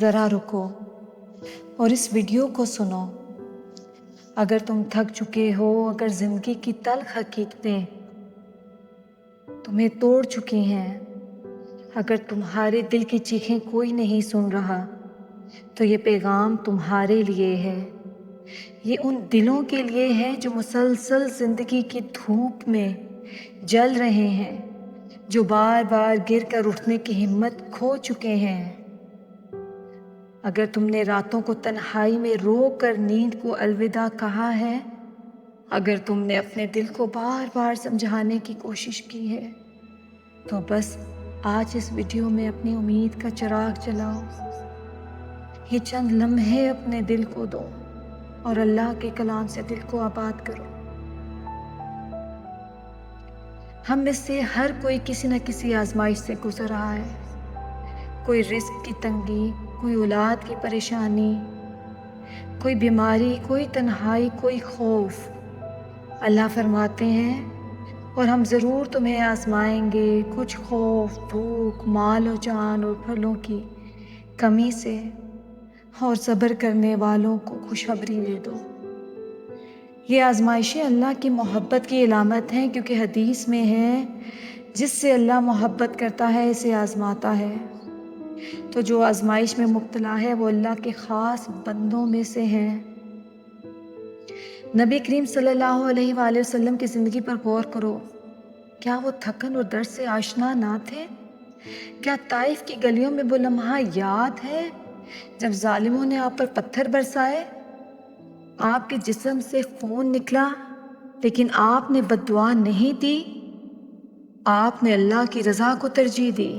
ذرا رکو اور اس ویڈیو کو سنو۔ اگر تم تھک چکے ہو، اگر زندگی کی تلخ حقیقتیں تمہیں توڑ چکی ہیں، اگر تمہارے دل کی چیخیں کوئی نہیں سن رہا، تو یہ پیغام تمہارے لیے ہے۔ یہ ان دلوں کے لیے ہے جو مسلسل زندگی کی دھوپ میں جل رہے ہیں، جو بار بار گر کر اٹھنے کی ہمت کھو چکے ہیں۔ اگر تم نے راتوں کو تنہائی میں رو کر نیند کو الوداع کہا ہے، اگر تم نے اپنے دل کو بار بار سمجھانے کی کوشش کی ہے، تو بس آج اس ویڈیو میں اپنی امید کا چراغ جلاؤ۔ یہ چند لمحے اپنے دل کو دو اور اللہ کے کلام سے دل کو آباد کرو۔ ہم میں سے ہر کوئی کسی نہ کسی آزمائش سے گزر رہا ہے۔ کوئی رزق کی تنگی، کوئی اولاد کی پریشانی، کوئی بیماری، کوئی تنہائی، کوئی خوف۔ اللہ فرماتے ہیں، اور ہم ضرور تمہیں آزمائیں گے کچھ خوف، بھوک، مال و جان اور پھلوں کی کمی سے، اور صبر کرنے والوں کو خوشخبری دے دو۔ یہ آزمائشیں اللہ کی محبت کی علامت ہیں، کیونکہ حدیث میں ہے، جس سے اللہ محبت کرتا ہے اسے آزماتا ہے۔ تو جو آزمائش میں مبتلا ہے وہ اللہ کے خاص بندوں میں سے ہیں۔ نبی کریم صلی اللہ علیہ وآلہ وسلم کی زندگی پر غور کرو۔ کیا وہ تھکن اور درد سے آشنا نہ تھے؟ کیا طائف کی گلیوں میں وہ لمحہ یاد ہے جب ظالموں نے آپ پر پتھر برسائے؟ آپ کے جسم سے خون نکلا، لیکن آپ نے بد دعا نہیں دی۔ آپ نے اللہ کی رضا کو ترجیح دی۔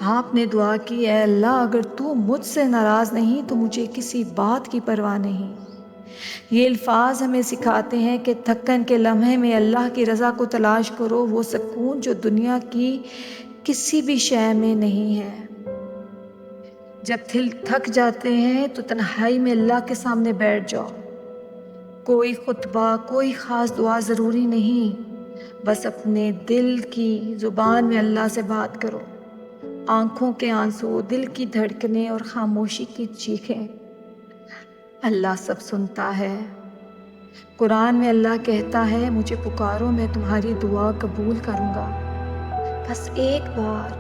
آپ نے دعا کی، اے اللہ، اگر تو مجھ سے ناراض نہیں تو مجھے کسی بات کی پرواہ نہیں۔ یہ الفاظ ہمیں سکھاتے ہیں کہ تھکن کے لمحے میں اللہ کی رضا کو تلاش کرو، وہ سکون جو دنیا کی کسی بھی شے میں نہیں ہے۔ جب دل تھک جاتے ہیں تو تنہائی میں اللہ کے سامنے بیٹھ جاؤ۔ کوئی خطبہ، کوئی خاص دعا ضروری نہیں، بس اپنے دل کی زبان میں اللہ سے بات کرو۔ آنکھوں کے آنسو، دل کی دھڑکنیں اور خاموشی کی چیخیں، اللہ سب سنتا ہے۔ قرآن میں اللہ کہتا ہے، مجھے پکارو، میں تمہاری دعا قبول کروں گا۔ بس ایک بار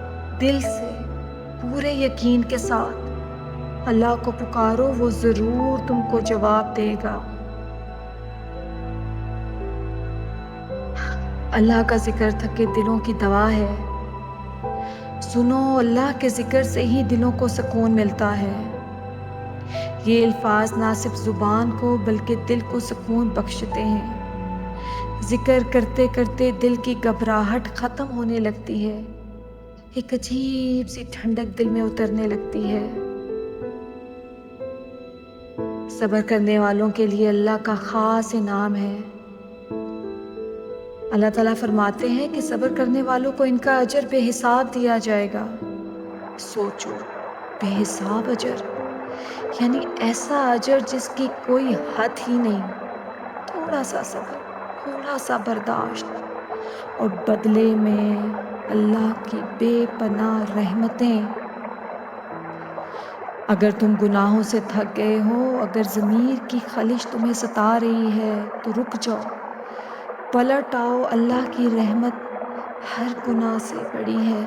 دل سے پورے یقین کے ساتھ اللہ کو پکارو، وہ ضرور تم کو جواب دے گا۔ اللہ کا ذکر تھکے دلوں کی دوا ہے۔ سنو، اللہ کے ذکر سے ہی دلوں کو سکون ملتا ہے۔ یہ الفاظ نہ صرف زبان کو بلکہ دل کو سکون بخشتے ہیں۔ ذکر کرتے کرتے دل کی گھبراہٹ ختم ہونے لگتی ہے، ایک عجیب سی ٹھنڈک دل میں اترنے لگتی ہے۔ صبر کرنے والوں کے لیے اللہ کا خاص انعام ہے۔ اللہ تعالیٰ فرماتے ہیں کہ صبر کرنے والوں کو ان کا اجر بے حساب دیا جائے گا۔ سوچو، بے حساب اجر، یعنی ایسا اجر جس کی کوئی حد ہی نہیں۔ تھوڑا سا صبر، تھوڑا سا برداشت، اور بدلے میں اللہ کی بے پناہ رحمتیں۔ اگر تم گناہوں سے تھک گئے ہو، اگر ضمیر کی خلش تمہیں ستا رہی ہے، تو رک جاؤ، پلٹ آؤ۔ اللہ کی رحمت ہر گناہ سے بڑی ہے۔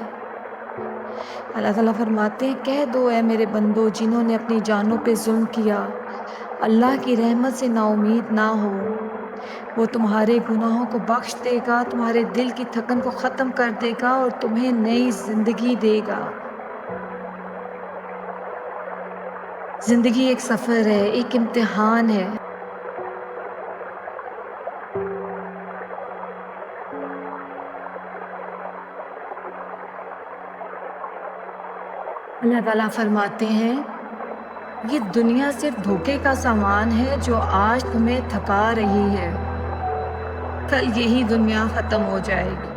اللہ تعالیٰ فرماتے ہیں، کہہ دو اے میرے بندو جنہوں نے اپنی جانوں پہ ظلم کیا، اللہ کی رحمت سے نا امید نہ ہو۔ وہ تمہارے گناہوں کو بخش دے گا، تمہارے دل کی تھکن کو ختم کر دے گا اور تمہیں نئی زندگی دے گا۔ زندگی ایک سفر ہے، ایک امتحان ہے۔ اللہ تعالیٰ فرماتے ہیں، یہ دنیا صرف دھوکے کا سامان ہے جو آج تمہیں تھکا رہی ہے، کل یہی دنیا ختم ہو جائے گی،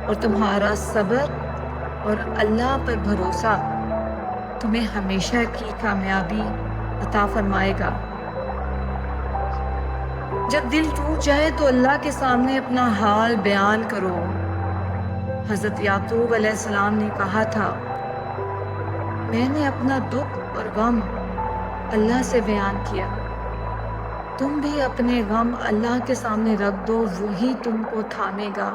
اور تمہارا صبر اور اللہ پر بھروسہ تمہیں ہمیشہ کی کامیابی عطا فرمائے گا۔ جب دل ٹوٹ جائے تو اللہ کے سامنے اپنا حال بیان کرو۔ حضرت یعقوب علیہ السلام نے کہا تھا، میں نے اپنا دکھ اور غم اللہ سے بیان کیا، تم بھی اپنے غم اللہ کے سامنے رکھ دو، وہی تم کو تھامے گا۔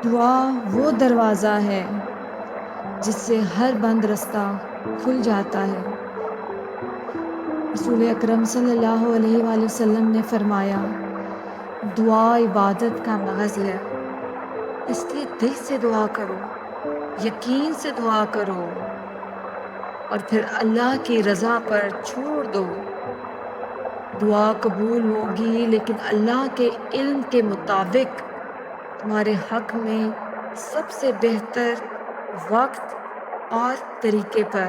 دعا وہ دروازہ ہے جس سے ہر بند رستہ کھل جاتا ہے۔ رسول اکرم صلی اللہ علیہ وآلہ وسلم نے فرمایا، دعا عبادت کا مغز ہے، اس لیے دل سے دعا کرو، یقین سے دعا کرو اور پھر اللہ کی رضا پر چھوڑ دو۔ دعا قبول ہوگی لیکن اللہ کے علم کے مطابق تمہارے حق میں سب سے بہتر وقت اور طریقے پر۔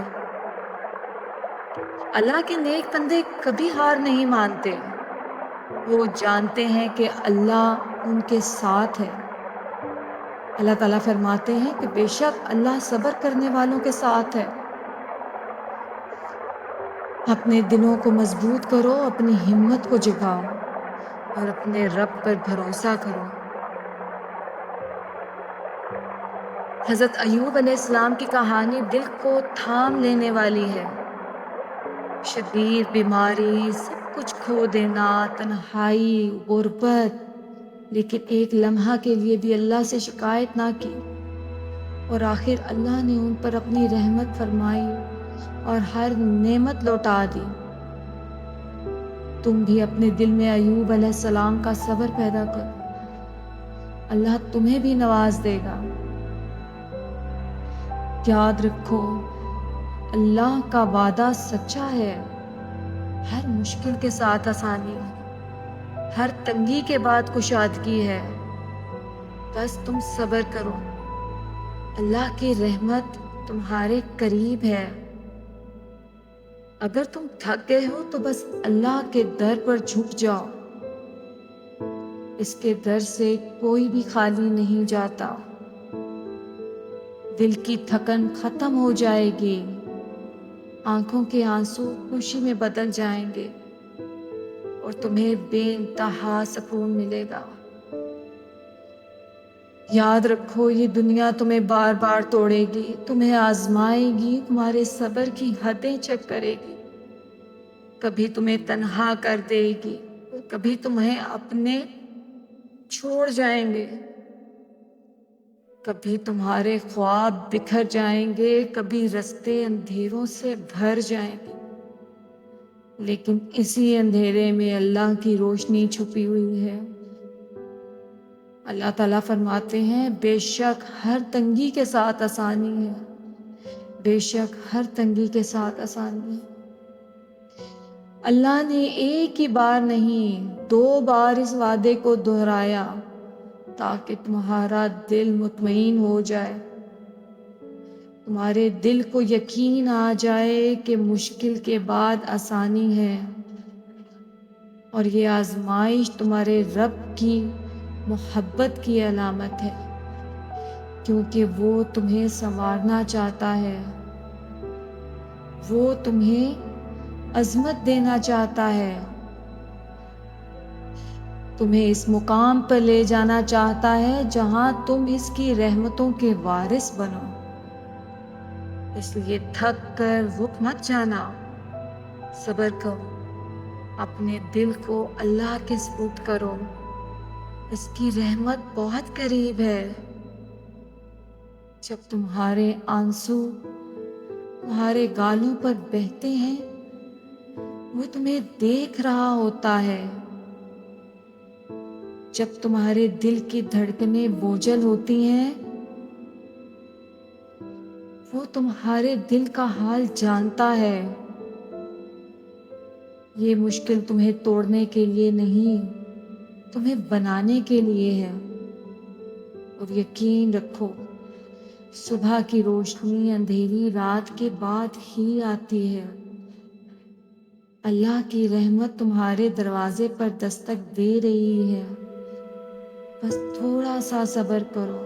اللہ کے نیک بندے کبھی ہار نہیں مانتے، وہ جانتے ہیں کہ اللہ ان کے ساتھ ہے۔ اللہ تعالیٰ فرماتے ہیں کہ بے شک اللہ صبر کرنے والوں کے ساتھ ہے۔ اپنے دلوں کو مضبوط کرو، اپنی ہمت کو جگاؤ اور اپنے رب پر بھروسہ کرو۔ حضرت ایوب علیہ السلام کی کہانی دل کو تھام لینے والی ہے۔ شدید بیماری، سب کچھ کھو دینا، تنہائی، غربت، لیکن ایک لمحہ کے لیے بھی اللہ سے شکایت نہ کی، اور آخر اللہ نے ان پر اپنی رحمت فرمائی اور ہر نعمت لوٹا دی۔ تم بھی اپنے دل میں ایوب علیہ السلام کا صبر پیدا کرو، اللہ تمہیں بھی نواز دے گا۔ یاد رکھو، اللہ کا وعدہ سچا ہے، ہر مشکل کے ساتھ آسانی، ہر تنگی کے بعد کشادگی ہے، بس تم صبر کرو، اللہ کی رحمت تمہارے قریب ہے۔ اگر تم تھک گئے ہو تو بس اللہ کے در پر جھک جاؤ، اس کے در سے کوئی بھی خالی نہیں جاتا۔ دل کی تھکن ختم ہو جائے گی، آنکھوں کے آنسو خوشی میں بدل جائیں گے اور تمہیں بے انتہا سکون ملے گا۔ یاد رکھو، یہ دنیا تمہیں بار بار توڑے گی، تمہیں آزمائے گی، تمہارے صبر کی حدیں چیک کرے گی، کبھی تمہیں تنہا کر دے گی، کبھی تمہیں اپنے چھوڑ جائیں گے، کبھی تمہارے خواب بکھر جائیں گے، کبھی راستے اندھیروں سے بھر جائیں گے، لیکن اسی اندھیرے میں اللہ کی روشنی چھپی ہوئی ہے۔ اللہ تعالیٰ فرماتے ہیں، بے شک ہر تنگی کے ساتھ آسانی ہے، بے شک ہر تنگی کے ساتھ آسانی ہے۔ اللہ نے ایک ہی بار نہیں، 2 بار اس وعدے کو دہرایا تاکہ تمہارا دل مطمئن ہو جائے، تمہارے دل کو یقین آ جائے کہ مشکل کے بعد آسانی ہے، اور یہ آزمائش تمہارے رب کی محبت کی علامت ہے، کیونکہ وہ تمہیں سنوارنا چاہتا ہے، وہ تمہیں عظمت دینا چاہتا ہے، تمہیں اس مقام پر لے جانا چاہتا ہے جہاں تم اس کی رحمتوں کے وارث بنو۔ اس لیے تھک کر رک مت جانا، صبر کرو، اپنے دل کو اللہ کے سپرد کرو، اس کی رحمت بہت قریب ہے۔ جب تمہارے آنسو تمہارے گالوں پر بہتے ہیں، وہ تمہیں دیکھ رہا ہوتا ہے۔ جب تمہارے دل کی دھڑکنیں بوجھل ہوتی ہیں، وہ تمہارے دل کا حال جانتا ہے۔ یہ مشکل تمہیں توڑنے کے لیے نہیں، تمہیں بنانے کے لیے ہے، اور یقین رکھو، صبح کی روشنی اندھیری رات کے بعد ہی آتی ہے۔ اللہ کی رحمت تمہارے دروازے پر دستک دے رہی ہے، بس تھوڑا سا صبر کرو،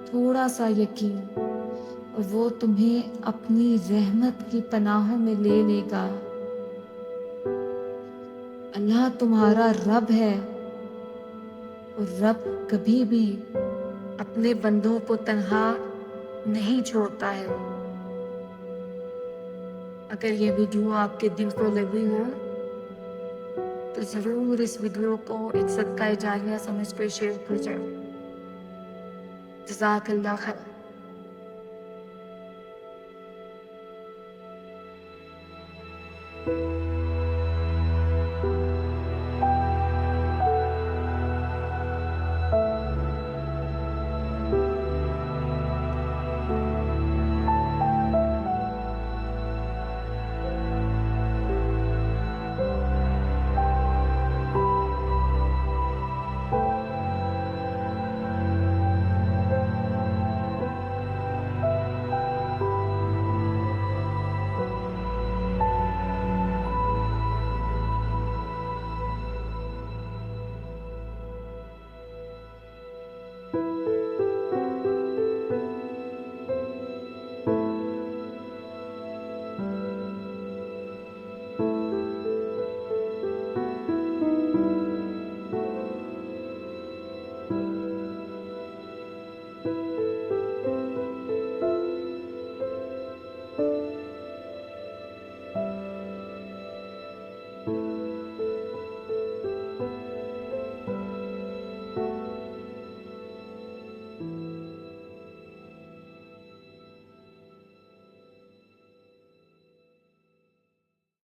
تھوڑا سا یقین، اور وہ تمہیں اپنی رحمت کی پناہوں میں لے لے گا۔ اللہ تمہارا رب ہے، اور رب کبھی بھی اپنے بندوں کو تنہا نہیں چھوڑتا ہے۔ اگر یہ ویڈیو آپ کے دل کو لگی ہو تو ضرور اس ویڈیو کو ایک صدقہ جاریہ سمجھ کر شیئر کیجیے۔ جزاک اللہ خیر۔